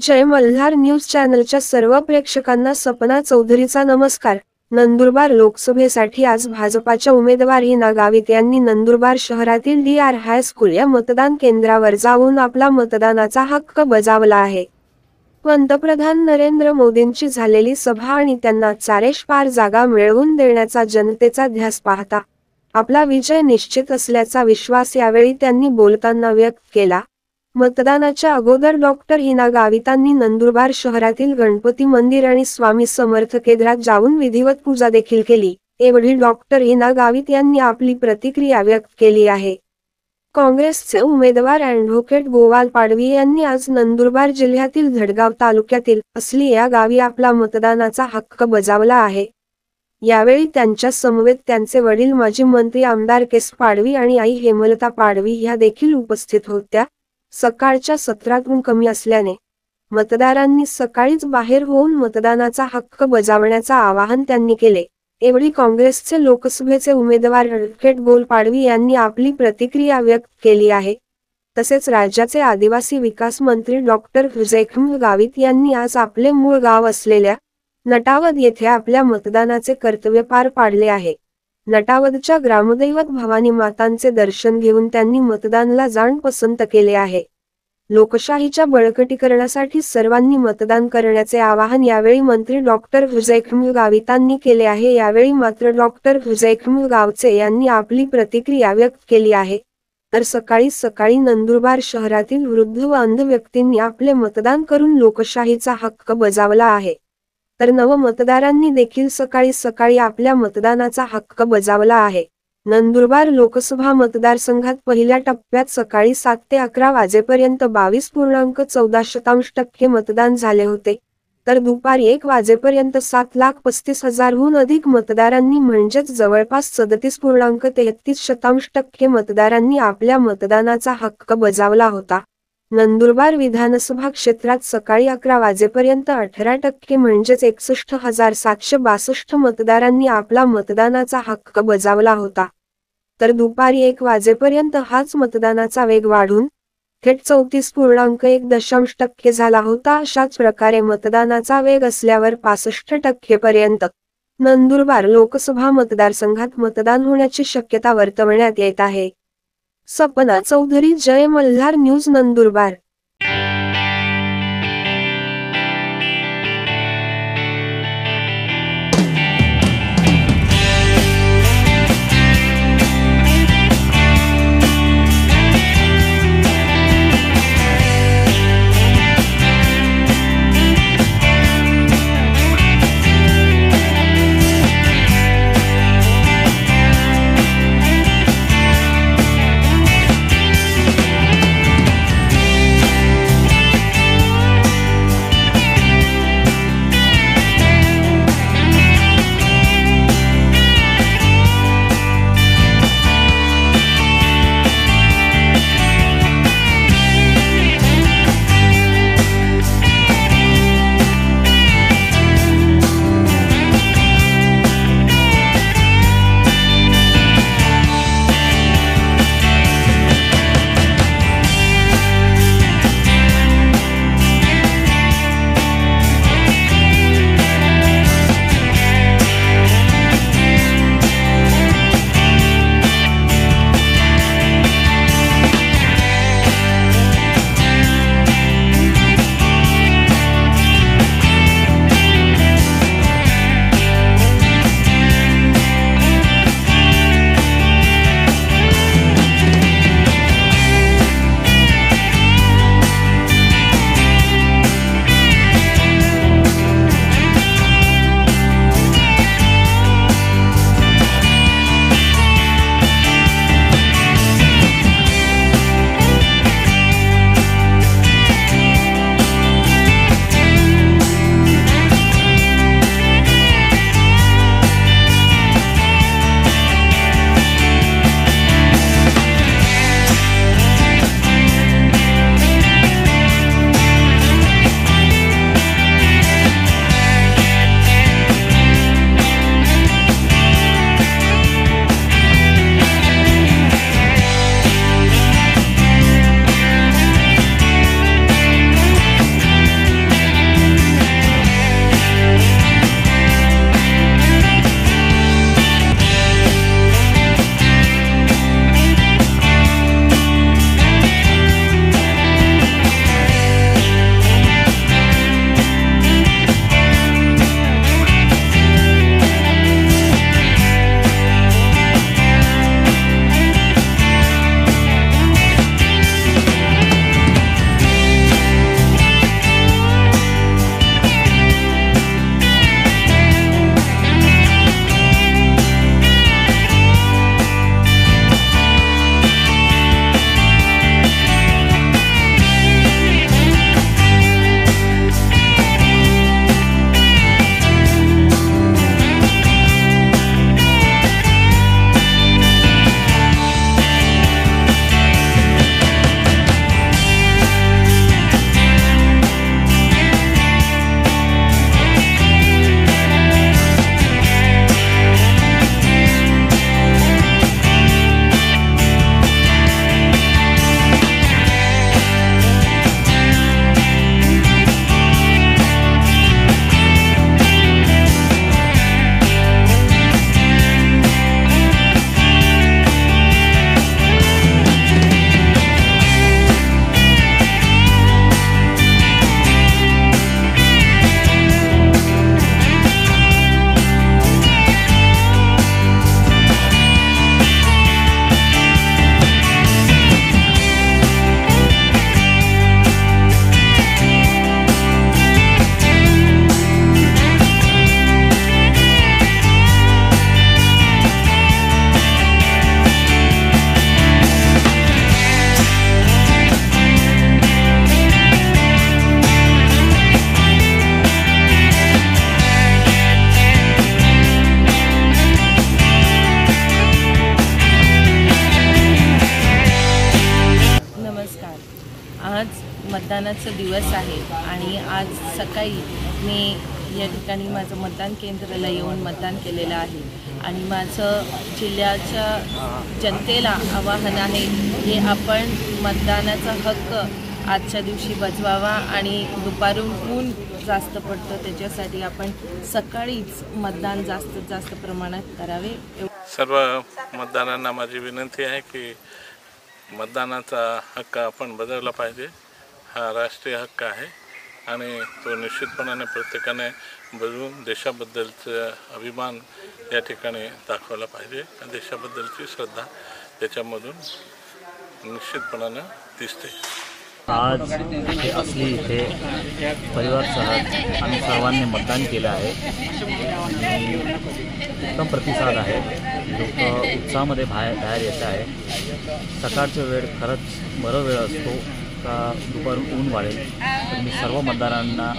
जय Malhar news चॅनलच्या सर्व प्रेक्षकांना सपना चौधरीचा नमस्कार। नंदुरबार लोकसभेसाठी आज भाजपाच्या उमेदवार हिना गावित यांनी नंदुरबार शहरातील DR हायस्कूल या मतदान केंद्रावर जाऊन आपला मतदानाचा हक्क बजावला आहे। पंतप्रधान नरेंद्र मोदींची झालेली सभा आणि त्यांना 4 जागा मिळवून देण्याचा जनतेचा ध्यास पाहता आपला विजय निश्चित असल्याचा विश्वास यावेळी त्यांनी बोलताना व्यक्त केला। मतदानाच्या अगोदर डॉक्टर हिना गावितांनी नंदुरबार शहरातील गणपती मंदिर आणि स्वामी समर्थ केंद्रात जाऊन विधिवत पूजा देखील केली। यावेळी डॉक्टर हिना गावित यांनी आपली प्रतिक्रिया व्यक्त केली आहे। काँग्रेसचे उमेदवार ॲडव्होकेट गोवाल पाडवी यांनी आज नंदुरबार जिल्ह्यातील धडगाव तालुक्यातील असली या गावी आपला मतदानाचा हक्क बजावला आहे। यावेळी त्यांच्या समवेत त्यांचे वडील माजी मंत्री आमदार केस पाडवी आणि आई हेमलता पाडवी ह्या देखील उपस्थित होत्या। सकाळच्या सत्रात ऊन कमी असल्याने मतदारांनी सकाळीच बाहेर होऊन मतदानाचा हक्क बजावण्याचे आवाहन त्यांनी केले। यावेळी काँग्रेसचे लोकसभेचे उमेदवार ॲडव्होकेट गोवाल पाडवी यांनी आपली प्रतिक्रिया व्यक्त केली आहे। तसेच राज्याचे आदिवासी विकास मंत्री डॉक्टर हिना गावित यांनी आज आपले मूळ गाव असलेल्या नटावद येथे आपल्या मतदानाचे कर्तव्य पार पाडले आहे। नटावदच्या ग्रामदैवत भवानी मातांचे दर्शन घेऊन त्यांनी मतदानाला जाण पसंत केले आहे। लोकशाहीच्या बळकटीकरणासाठी सर्वांनी मतदान करण्याचे आवाहन यावेळी मंत्री डॉक्टर हिना गावितांनी केले आहे। यावेळी मात्र डॉक्टर हिना गावित यांनी आपली प्रतिक्रिया व्यक्त केली आहे। तर सकाळी नंदुरबार शहरातील वृद्ध व अंध व्यक्तींनी आपले मतदान करून लोकशाहीचा हक्क बजावला आहे। तर नव मतदारांनी देखील सकाळी आपल्या मतदानाचा हक्क बजावला आहे। नंदुरबार लोकसभा मतदारसंघात पहिल्या टप्प्यात सकाळी 7 ते 11 वाजेपर्यंत 22.14% मतदान झाले होते, तर दुपारी 1 वाजेपर्यंत 7,35,000हून अधिक मतदारांनी म्हणजेच जवळपास 37.33% मतदारांनी आपल्या मतदानाचा हक्क बजावला होता। नंदुरबार विधानसभा क्षेत्रात सकाळी 11 वाजेपर्यंत 18% म्हणजेच 61,762 मतदारांनी आपला मतदानाचा हक्क बजावला होता, तर दुपारी 1 वाजेपर्यंत हाच मतदानाचा वेग वाढून थेट 34.1% झाला होता। अशाच प्रकारे मतदानाचा वेग असल्यावर 65% पर्यंत नंदुरबार लोकसभा मतदारसंघात मतदान होण्याची शक्यता वर्तवण्यात येत आहे। सपना चौधरी, जय मल्हार न्यूज, नंदुरबार। मतदानाचा दिवस आहे आणि आज सकाळी मी या ठिकाणी माझं मतदान केंद्राला येऊन मतदान केलेलं आहे आणि माझं जिल्ह्याच्या जनतेला आवाहन आहे की आपण मतदानाचा हक्क आजच्या दिवशी बजवावा आणि दुपारून ऊन जास्त पडतं त्याच्यासाठी आपण सकाळीच मतदान जास्तीत जास्त प्रमाणात करावे। सर्व मतदारांना माझी विनंती आहे की मतदानाचा हक्क आपण बजावला पाहिजे। हा राष्ट्रीय हक्क आहे आणि तो निश्चितपणाने प्रत्येकाने बजावून देशाबद्दलचा अभिमान या ठिकाणी दाखवला पाहिजे। देशाबद्दलची श्रद्धा त्याच्यामधून निश्चितपणाने दिसते। आज इथे असली इथे परिवारसह आम्ही सर्वांनी मतदान केलं आहे। उत्तम प्रतिसाद आहे, लोक उत्साहामध्ये बाहेर येत आहे। सकाळचा वेळ खरंच बरं वेळ असतो का दुपारून ऊन वाढेल, तर मी सर्व मतदारांना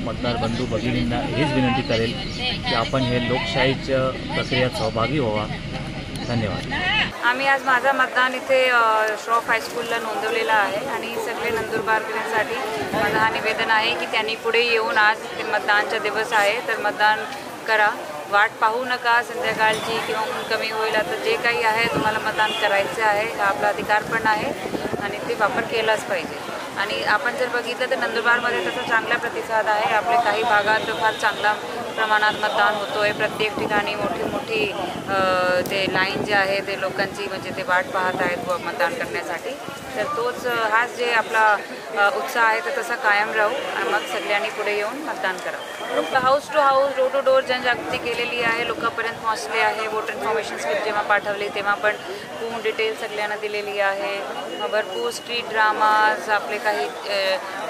मतदार बंधू भगिनींना हेच विनंती करेल की आपण हे लोकशाहीच्या प्रक्रियेत सहभागी व्हावा। धन्यवाद। आम्ही आज माझा मतदान इथे श्रॉफ हायस्कूलला नोंदवलेला आहे आणि सगळे नंदुरबारकरांसाठी माझं हा निवेदन आहे की त्यांनी पुढे येऊन आज मतदानचा दिवस आहे तर मतदान करा, वाट पाहू नका संध्याकाळची किंवा ऊन कमी होईल। आता जे काही आहे तुम्हाला मतदान करायचे आहे, हा आपला अधिकार पण आहे आणि ते वापर केलाच पाहिजे। आणि आपण जर बघितलं तर नंदुरबारमध्ये तसा चांगला प्रतिसाद आहे। आपले काही भागात फार चांगला प्रमाणात मतदान होतो आहे। प्रत्येक ठिकाणी मोठी ते लाईन जे आहे ते लोकांची म्हणजे ते वाट पाहत आहेत मतदान करण्यासाठी। तर तोच हाच जे आपला उत्साह आहे तर तसा कायम राहू आणि मग सगळ्यांनी पुढे येऊन मतदान करावं। House to house, door to door जनजागृती केलेली आहे, लोकांपर्यंत पोहोचले आहे। वोटर इन्फॉर्मेशन स्लिप जेव्हा पाठवली तेव्हा पण पूर्ण डिटेल सगळ्यांना दिलेली आहे। भरपूर स्ट्रीट ड्रामाज, आपले काही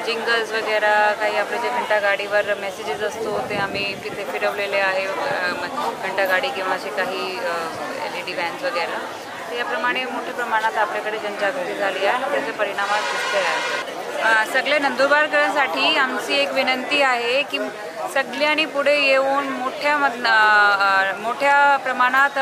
जिंगल्स वगैरे, काही आपले जे घंटागाडीवर मेसेजेस असतो ते आम्ही तिथे फिरवलेले आहे, घंटागाडी किंवा असे काही LED व्हॅन्स वगैरे। याप्रमाणे मोठ्या प्रमाणात आपल्याकडे जनजागृती झाली आहे आणि त्याचे परिणाम दिसते आहे। सगळे नंदुरबारकरांसाठी आमची एक विनंती आहे की सगळ्यांनी पुढे येऊन मोठ्या प्रमाणात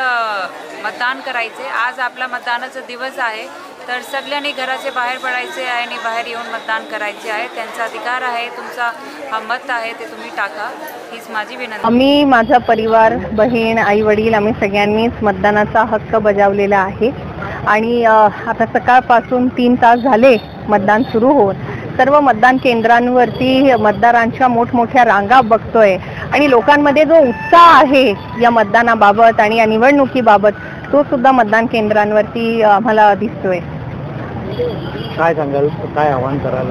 मतदान करायचे। आज आपला मतदानाचा दिवस आहे तर सगळ्यांनी घराचे बाहेर पडायचे आहे आणि बाहेर येऊन मतदान करायचे आहे। त्यांचा अधिकार आहे, तुमचा हा मत आहे ते तुम्ही टाका, हीच माझी विनंती। आम्ही, माझा परिवार, बहीण, आई वडील, आम्ही सगळ्यांनीच मतदानाचा हक्क बजावलेला आहे आणि आता सकाळपासून 3 तास झाले मतदान सुरू होऊन। सर्व मतदान केंद्रांवरती मतदारांच्या मोठमोठ्या रांगा बघतोय आणि लोकांमध्ये जो उत्साह आहे या मतदानाबाबत आणि या निवडणुकीबाबत तो सुद्धा मतदान केंद्रांवरती आम्हाला दिसतोय। काय सांगाल, काय आवाहन कराल?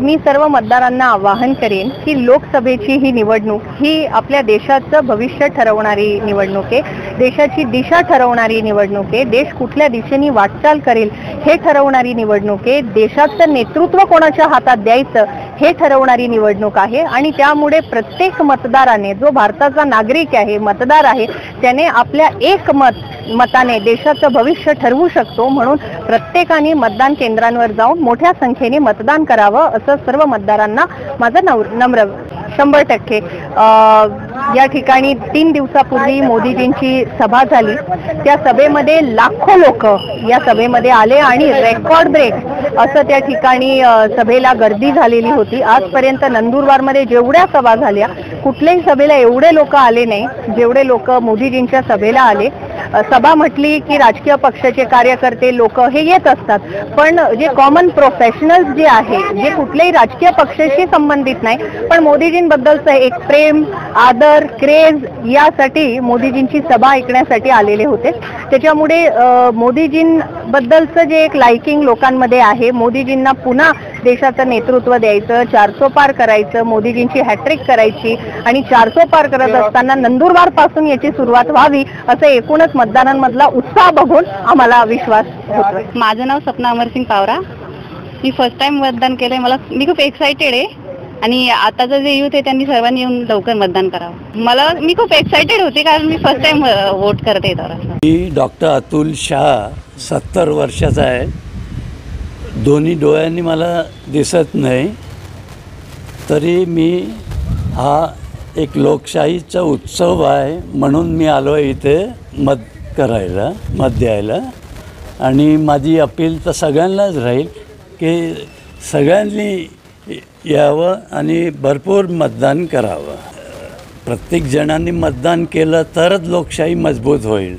मी सर्व मतदारांना आवाहन करेन की लोकसभेची ही निवडणूक ही आपल्या देशाचं भविष्य ठरवणारी निवडणूक आहे, देशाची दिशा ठरवणारी निवडणूक आहे, देश कुठल्या दिशेने वाटचाल करेल हे ठरवणारी निवडणूक आहे, देशाचं नेतृत्व कोणाच्या हातात द्यायचं हे ठरवणारी निवडणूक आहे आणि त्यामुळे प्रत्येक मतदाराने, जो भारताचा नागरिक आहे, मतदार आहे, त्याने आपल्या एक मताने देशाचं भविष्य ठरवू शकतो। म्हणून प्रत्येकाने मतदान केंद्रांवर जाऊन मोठ्या संख्येने मतदान करावं असं सर्व मतदारांना माझं नम्र 100%। या ठिकाणी 3 दिवसापूर्वी मोदीजींची सभा झाली, त्या सभेमध्ये लाखो लोक या सभेमध्ये आले आणि रेकॉर्ड ब्रेक असं त्या ठिकाणी सभेला गर्दी झालेली होती। आजपर्यंत नंदुरबारमध्ये जेवढ्या सभा झाल्या कुठल्याही सभेला एवढे लोक आले नाही जेवढे लोक मोदीजींच्या सभेला आले। सभा म्हटली की राजकीय पक्षाचे कार्यकर्ते लोक हे येत असतात, पण जे कॉमन प्रोफेशनल्स जे आहे, जे कुठल्याही राजकीय पक्षाशी संबंधित नाही पण मोदीजींबद्दलचं एक प्रेम, आदर, क्रेज यासाठी मोदीजींची सभा ऐकण्यासाठी आलेले होते। त्याच्यामुळे मोदीजींबद्दलचं जे एक लाइकिंग लोकांमध्ये आहे, मोदीजींना पुन्हा देशाचं नेतृत्व द्यायचं, 400 पार करायचं, मोदीजींची हॅट्रिक करायची आणि 400 पार करत असताना नंदुरबार पासून याची सुरुवात व्हावी असं एकूणच मतदारांमधला उत्साह बघून आम्हाला विश्वास होतोय। माझं नाव सपना अमरसिंग पावरा, मी फर्स्ट टाइम मतदान केलंय। मी खूप एक्साइटेड आहे आणि आताचं जे यूथ आहे त्यांनी सर्वांनी येऊन लवकर मतदान करावं। मी खूप एक्साइटेड होते कारण मी फर्स्ट टाइम वोट करते। मी डॉक्टर अतुल शाह, 70 वर्षाचा आहे, दोन्ही डोळ्यांनी मला दिसत नाही, तरी मी हा एक लोकशाहीचा उत्सव आहे म्हणून मी आलो आहे इथे मत द्यायला। आणि माझी अपील तर सगळ्यांनाच राहील की सगळ्यांनी यावं आणि भरपूर मतदान करावं. प्रत्येक जणांनी मतदान केलं तरच लोकशाही मजबूत होईल.